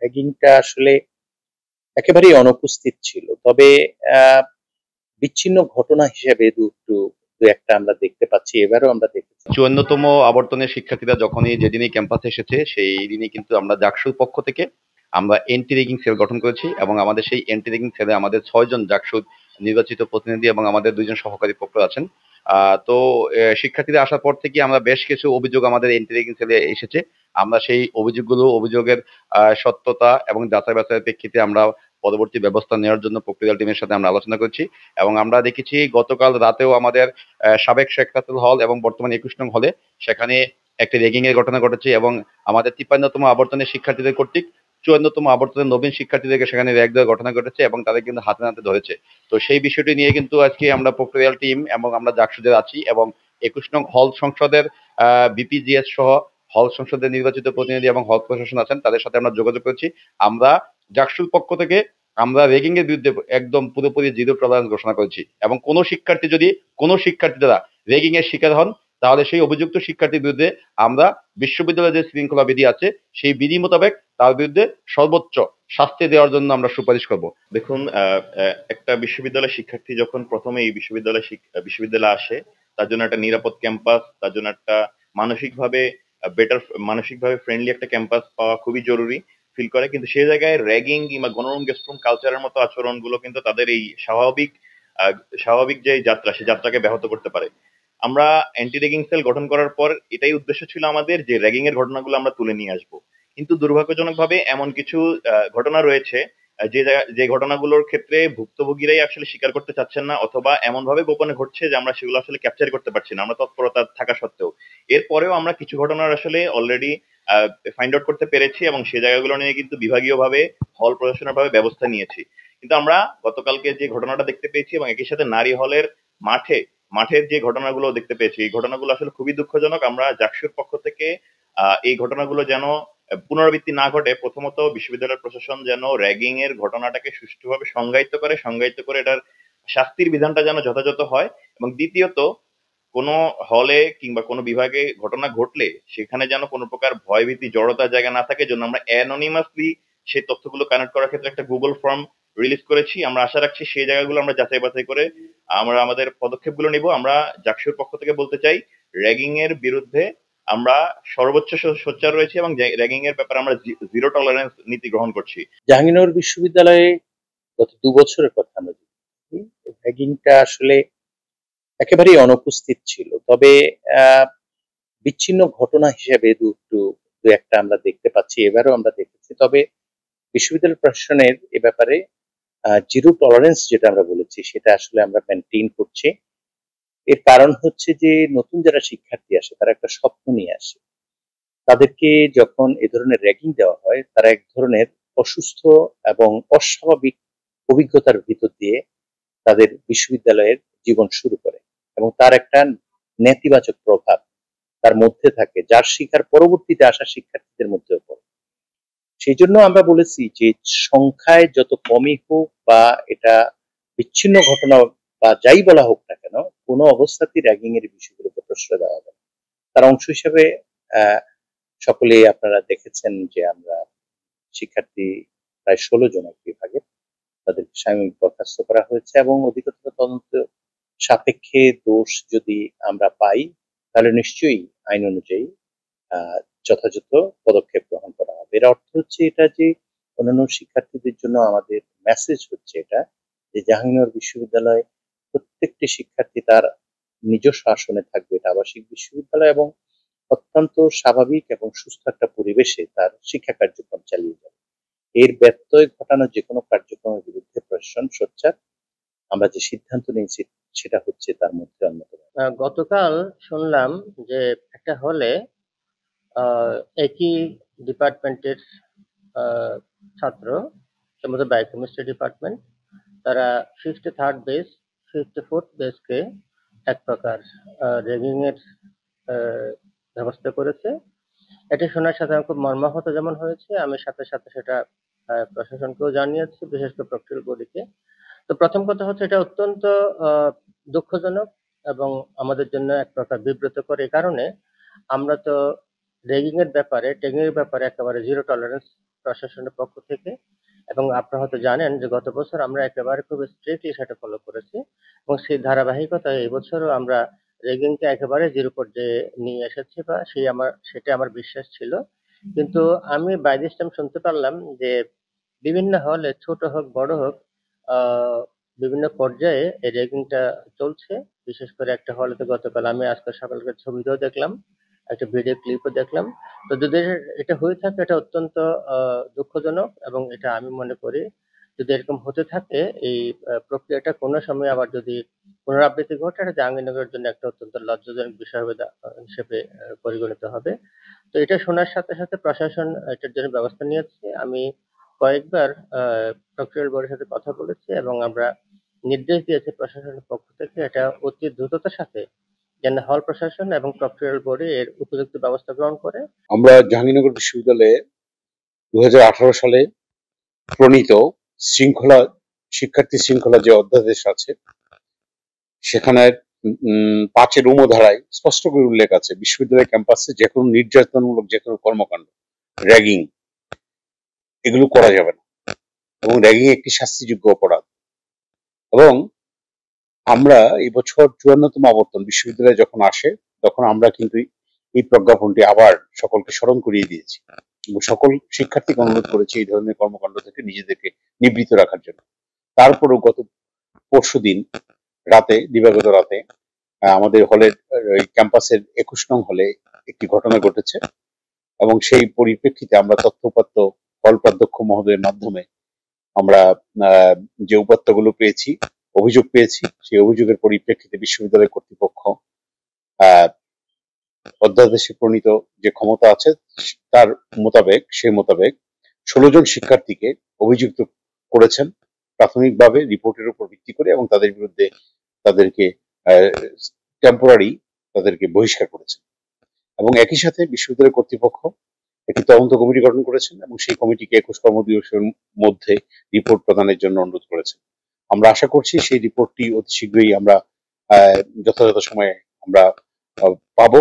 র্যাগিংটা আসলে একেবারেই অনুপস্থিত ছিল। তবে আ বিচ্ছিন্ন ঘটনা হিসেবে দু একটা আমরা দেখতে পাচ্ছি। এবারও আমরা দেখেছি। 54তম আবর্তনের শিক্ষার্থীরা যখনই যেদিনই ক্যাম্পাসে এসেছে সেই দিনই কিন্তু আমরা জাকসুর পক্ষ থেকে আমরা এন্টি র্যাগিং সেল গঠন করেছি এবং আমাদের সেই এন্টি র্যাগিং সেলে আমাদের ৬ জন জাকসুর নির্বাচিত প্রতিনিধি এবং আমাদের ২ জন সহকারী প্রক্টর আছেন। তো শিক্ষার্থীরা আসার পর থেকে আমরা বেশ কিছু অভিযোগ আমাদের এন্টি র্যাগিং সেলে এসেছে। আমরা সেই অভিযোগের সত্যতা এবং যাচাই বাছাইয়ের প্রেক্ষিতে আমরা পরবর্তী ব্যবস্থা নেওয়ার জন্য প্রক্রিয়াল টিমের সাথে আমরা আলোচনা করছি এবং আমরা দেখেছি গতকাল রাতেও আমাদের সাবেক শেখ রাসেল হল এবং বর্তমানে ২১ নং হলে সেখানে একটি র্যাগিং এর ঘটনা ঘটেছে এবং আমাদের ৫৩তম আবর্তনের শিক্ষার্থীদের কর্তৃক ৫৪তম আবর্তনের নবীন শিক্ষার্থীদেরকে সেখানে র্যাগ দেওয়ার ঘটনা ঘটেছে এবং তাদের কিন্তু হাতে নাতে ধরেছে। তো সেই বিষয়টি নিয়ে কিন্তু আজকে আমরা প্রক্রিয়াল টিম এবং আমরা জাকসুদের আছি এবং ২১ নং হল সংসদের বিপিজিএস সহ হল সংসদের নির্বাচিত প্রতিনিধি এবং হল প্রশাসন আছেন, তাদের সাথে আমরা যোগাযোগ করেছি। আমরা জাকসুর পক্ষ থেকে আমরা র্যাগিং এর বিরুদ্ধে একদম পুরোপুরি জিরো টলারেন্স ঘোষণা করেছি এবং কোনো শিক্ষার্থী দ্বারা র্যাগিং এর শিকার হন তাহলে সেই অভিযুক্ত শিক্ষার্থীর বিরুদ্ধে আমরা বিশ্ববিদ্যালয়ের যে শৃঙ্খলা বিধি আছে সেই বিধি মোতাবেক তার বিরুদ্ধে সর্বোচ্চ শাস্তি দেওয়ার জন্য আমরা সুপারিশ করব। দেখুন, একটা বিশ্ববিদ্যালয়ের শিক্ষার্থী যখন প্রথমে এই বিশ্ববিদ্যালয়ে আসে, তার জন্য একটা নিরাপদ ক্যাম্পাস, তার জন্য একটা মানসিকভাবে মানসিকভাবে ফ্রেন্ডলি একটা ক্যাম্পাস পাওয়া খুবই জরুরি ফিল করে। কিন্তু সেই জায়গায় র্যাগিং কিংবা গণরুম গেস্টরুম কালচারের মতো আচরণগুলো কিন্তু তাদের এই স্বাভাবিক যে যাত্রা, সেই যাত্রাকে ব্যাহত করতে পারে। আমরা অ্যান্টি র্যাগিং সেল গঠন করার পর এটাই উদ্দেশ্য ছিল আমাদের, যে র্যাগিং এর ঘটনাগুলো আমরা তুলে নিয়ে আসবো। কিন্তু দুর্ভাগ্যজনকভাবে এমন কিছু ঘটনা রয়েছে যে ঘটনাগুলোর ক্ষেত্রে ভুক্তভোগীরাই আসলে স্বীকার করতে চাচ্ছেন না, অথবা এমন ভাবে গোপনে ঘটছে যে আমরা সেগুলো আসলে ক্যাপচার করতে পারছি না, আমরা তৎপরতা থাকা সত্ত্বেও। এরপরেও আমরা কিছু ঘটনার আসলে অলরেডি ফাইন্ড আউট করতে পেরেছি এবং সেই জায়গাগুলো নিয়ে কিন্তু বিভাগীয়ভাবে হল প্রশাসনের ভাবে ব্যবস্থা নিয়েছি। কিন্তু আমরা গতকালকে যে ঘটনাটা দেখতে পেয়েছি এবং একই সাথে নারী হলের মাঠের যে ঘটনাগুলো দেখতে পেয়েছি, এই ঘটনাগুলো আসলে খুবই দুঃখজনক। আমরা জাকসুর পক্ষ থেকে এই ঘটনাগুলো যেন পুনরাবৃত্তি না ঘটে, প্রথমত বিশ্ববিদ্যালয়ের প্রশাসন যেন র্যাগিং এর ঘটনাটাকে সুষ্ঠুভাবে সংজ্ঞায়িত করে এটার শাস্তির বিধানটা যেন যথাযথ হয়, এবং দ্বিতীয়ত কোনো হলে কিংবা কোনো বিভাগে ঘটনা ঘটলে সেখানে যেন কোনো প্রকার ভয়ভীতি জড়তার জায়গা না থাকে, জন্য আমরা অ্যানোনিমাসলি সেই তথ্যগুলো কানেক্ট করার ক্ষেত্রে একটা গুগল ফর্ম রিলিজ করেছি। আমরা আশা রাখছি সেই জায়গাগুলো আমরা যাচাই বাছাই করে আমরা আমাদের পদক্ষেপগুলো নিব। আমরা জাকসুর পক্ষ থেকে বলতে চাই, র্যাগিং এর বিরুদ্ধে আমরা সর্বোচ্চ সোচ্চার রয়েছি এবং র্যাগিং এর ব্যাপারে আমরা জিরো টলারেন্স নীতি গ্রহণ করছি। জাহাঙ্গীরনগর বিশ্ববিদ্যালয়ে গত ২ বছরের কথা আমরা যদি দেখি, র্যাগিংটা আসলে একেবারেই অনুপস্থিত ছিল। তবে বিচ্ছিন্ন ঘটনা হিসেবে দু একটা আমরা দেখতে পাচ্ছি। এবারও আমরা দেখেছি। তবে বিশ্ববিদ্যালয় প্রশাসনের এ ব্যাপারে জিরো টলারেন্স যেটা আমরা বলেছি সেটা আসলে আমরা মেইনটেইন করছি। এর কারণ হচ্ছে যে নতুন যারা শিক্ষার্থী আসে তারা একটা স্বপ্ন নিয়ে আসে। তাদেরকে যখন এ ধরনের র্যাগিং দেওয়া হয় তারা এক ধরনের অসুস্থ এবং অস্বাভাবিক অভিজ্ঞতার ভিতর দিয়ে তাদের বিশ্ববিদ্যালয়ের জীবন শুরু করে এবং তার একটা নেতিবাচক প্রভাব তার মধ্যে থাকে, যার শিকার পরবর্তীতে আসা শিক্ষার্থীদের মধ্যেও পড়ে। সেই জন্য আমরা বলেছি যে সংখ্যায় যত কমই হোক বা এটা বিচ্ছিন্ন ঘটনা বা যাই বলা হোক না কেন, কোনো অবস্থাতেই র্যাগিং এর বিষয়গুলোকে প্রশ্রয় দেওয়া হবে না। তার অংশ হিসেবে সকলেই আপনারা দেখেছেন যে আমরা শিক্ষার্থী প্রায় ১৬ জন এক বিভাগে, তাদেরকে সাময়িক বরখাস্ত করা হয়েছে এবং অধিকতর তদন্ত সাপেক্ষে দোষ যদি আমরা পাই তাহলে নিশ্চয়ই আইন অনুযায়ী যথাযথ পদক্ষেপ গ্রহণ করা হবে। এর অর্থ হচ্ছে এটা যে অন্যান্য শিক্ষার্থীদের জন্য আমাদের মেসেজ হচ্ছে এটা যে জাহাঙ্গীরনগর বিশ্ববিদ্যালয় প্রত্যেকটি শিক্ষার্থী তার নিজস্ব আসনে থাকবে, এটা আবাসিক বিশ্ববিদ্যালয়, এবং অত্যন্ত স্বাভাবিক এবং সুস্থ একটা পরিবেশে তার শিক্ষা কার্যক্রম চালিয়ে যাবে। এর ব্যত্যয় ঘটানো যে কোনো কার্যক্রমের বিরুদ্ধে প্রশাসন সোচ্চার। আমরা যে সিদ্ধান্ত নিয়েছি সেটা হচ্ছে তার মধ্যে অন্যতম। গতকাল শুনলাম যে একটা হলে একই ডিপার্টমেন্টের ছাত্র, সম্ভবত বায়োকেমিস্ট্রি ডিপার্টমেন্ট, তারা 53rd বেস 54th বেসকে এক প্রকার র্যাগিং এর ব্যবস্থা করেছে। এটা শোনার সাথে আমি খুব মর্মাহত যেমন হয়েছে, আমি সাথে সাথে সেটা প্রশাসনকেও জানিয়েছি, বিশেষ করে প্রক্টর বডিকে। তো প্রথম কথা হচ্ছে এটা অত্যন্ত দুঃখজনক এবং আমাদের জন্য এক প্রকার বিব্রতকর। এই কারণে আমরা তো র্যাগিং এর ব্যাপারে একেবারে জিরো টলারেন্স প্রশাসনের পক্ষ থেকে। এবং আপনারা হয়তো জানেন যে গত বছর আমরা একেবারে খুব স্ট্রিক্টলি সেটা ফলো করেছি এবং সেই ধারাবাহিকতায় এবছরও আমরা র্যাগিংকে একেবারে জিরো পর্যায়ে নিয়ে এসেছি, বা সেটা আমার বিশ্বাস ছিল। কিন্তু আমি বাই দিস টাইম শুনতে পারলাম যে বিভিন্ন হলে, ছোট হোক বড় হোক, আহ বিভিন্ন পর্যায়ে এই র্যাগিংটা চলছে। বিশেষ করে একটা হলে তো গতকাল আমি আজকে সকালকে ছবিতেও দেখলাম, একটা ভিডিও ক্লিপও দেখলাম। তো যদি এটা হয়ে থাকে এটা অত্যন্ত দুঃখজনক, এবং এটা আমি মনে করি যদি এরকম হতে থাকে এই প্রক্রিয়াটা কোনো সময় আবার যদি পুনরাবৃত্তি ঘটে, এটা জাহাঙ্গীরনগরের জন্য একটা অত্যন্ত লজ্জাজনক বিষয় হিসেবে পরিগণিত হবে। তো এটা শোনার সাথে সাথে প্রশাসন এটার জন্য ব্যবস্থা নিয়েছে। আমি কয়েকবার প্রক্রিয়াল বোর্ডের সাথে কথা বলেছি এবং আমরা নির্দেশ দিয়েছি প্রশাসনের পক্ষ থেকে এটা অতি দ্রুততার সাথে যেন হল প্রশাসন এবং প্রক্রিয়াল বোর্ডে এর উপযুক্ত ব্যবস্থা গ্রহণ করে। আমরা জাহাঙ্গীরনগর বিশ্ববিদ্যালয়ে 2018 সালে প্রণীত শিক্ষার্থী শৃঙ্খলা যে অধ্যাদেশ আছে, সেখানে 5 ধারায় স্পষ্ট করে উল্লেখ আছে বিশ্ববিদ্যালয় ক্যাম্পাসে যে কোনো নির্যাতনমূলক যে কোনো কর্মকাণ্ড, র্যাগিং, এগুলো করা যাবে না এবং র্যাগিং একটি শাস্তিযোগ্য অপরাধ। এবং আমরা এই বছর 54তম আবর্তন বিশ্ববিদ্যালয়ে যখন আসে তখন আমরা কিন্তু এই প্রজ্ঞাপনটি আবার সকলকে স্মরণ করিয়ে দিয়েছি এবং সকল শিক্ষার্থীকে অনুরোধ করেছি এই ধরনের কর্মকাণ্ড থেকে নিজেদেরকে নিবৃত্ত রাখার জন্য। তারপরেও গত পরশুদিন দিবাগত রাতে আমাদের হলের ক্যাম্পাসের 21 নং হলে একটি ঘটনা ঘটেছে এবং সেই পরিপ্রেক্ষিতে আমরা তথ্যউপাত্ত হল প্রাধ্যক্ষ মহোদয়ের মাধ্যমে আমরা যে উপাত্তগুলো পেয়েছি, অভিযোগ পেয়েছি, সেই অভিযোগের পরিপ্রেক্ষিতে বিশ্ববিদ্যালয় কর্তৃপক্ষ অধ্যাদেশে প্রণীত যে ক্ষমতা আছে তার মোতাবেক 16 জন শিক্ষার্থীকে অভিযুক্ত করেছেন প্রাথমিকভাবে রিপোর্টের উপর ভিত্তি করে, এবং তাদের বিরুদ্ধে তাদেরকে টেম্পোরারি তাদেরকে বহিষ্কার করেছেন। এবং একই সাথে বিশ্ববিদ্যালয় কর্তৃপক্ষ একটি তদন্ত কমিটি গঠন করেছেন এবং সেই কমিটিকে 21 কর্মদিবসের মধ্যে রিপোর্ট প্রদানের জন্য অনুরোধ করেছেন। আমরা আশা করছি সেই রিপোর্টটি অতি শীঘ্রই আমরা যথাযথ সময়ে আমরা পাবো।